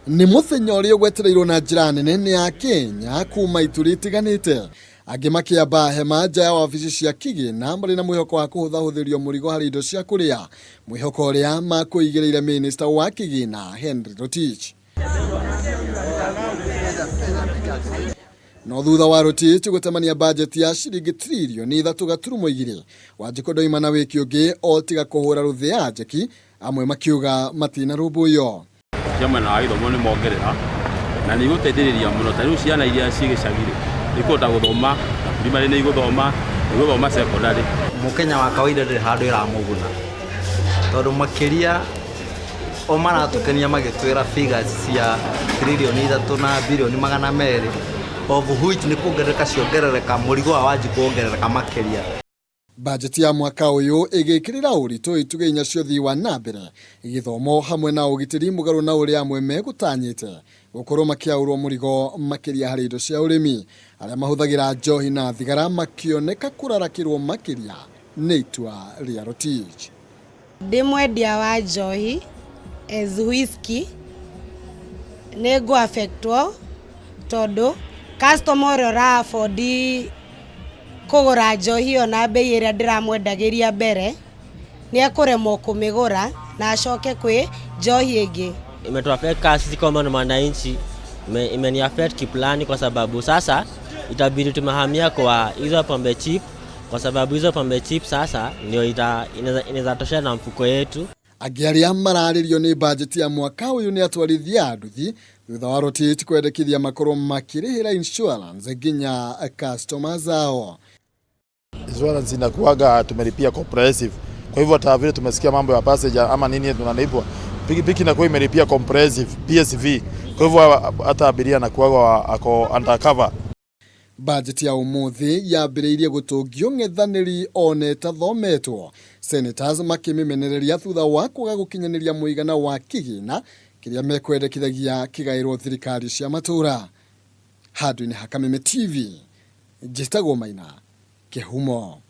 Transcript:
Ni muthenya uria ugwetereirwo na njira nene ni ya Kenya kuma ituri itiganite angi makiamba hema nja ya wabici cia kigina mari na mwihoko wa kuhuthahuthirio murigo hari indo cia kuria, mwihoko uria makuigireire minister wa kigina Henry Rotich. No thutha wa Rotich gutemania budget ya ciringi trilioni 3.2 Wanjiku ndoimana wiki ungi otiga kuhura ruthia njeki, amwe makiuga matina rumbuyo. Jamwe na githomo ni mongerera na ni guteithiriria muno tariu ciana iria cigicagire ikota guthoma primary ni guthoma secondary. Mukenya wa kawaida ndi handu iramuguna tondu makiria o maratukania magitwira figures cia trilioni 3 na bilioni 200 of which ni kuongerereka ciongerereka murigo wa Wanjiku kuongerereka makiria. Budget ya mwaka uyu igikirira uritu ituge inya cio thii wa nambere igithomo hamwe na ugitiri mugaru na uria amwe megutanyite gukorwo makiaurwo murigo makiria hari indo cia urimi aria mahuthagira njohi na thigara makioneka kurarakirwo makiria ni itua ria Rotich. Ndimwendia wa njohi as whiskey nego affectwo tondu customer ora afford kugura njohi ona bei iria ndiramwendagiria mbere ni akuremwo kumigura na acoke kwi njohi ingi. Imetuaffect sisi kama wananchi, imeni affect kiplani kwa sababu sasa itabidi tumehamia kwa hizo pombe cheap, kwa sababu hizo pombe cheap sasa ndio inaweza tosha na mfuko yetu. Agiaria mararirio ni budget ya mwaka uyu ni atwarithia nduthi thutha wa Rotich kwendekithia makorwo makirihira insurance nginya customers zao. Insurance inakuaga tumelipia comprehensive. Kwa hivyo hata vile tumesikia mambo ya passenger ama nini tunanaibwa, pikipiki inakuwa imelipia comprehensive PSV. Kwa hivyo hata abiria anakuaga ako undercover. Budget ya umuthi yambiriirie gutungio ng'ethaniri oneta thometwo, senators makimimenereria thutha wa kuga gukinyaniria muigana wa kigina kiria mekwendekithagia kigairwo thirikari cia matura. Handu-ini ha Kameme TV, Njĩtagwo Maina, Kĩhumo.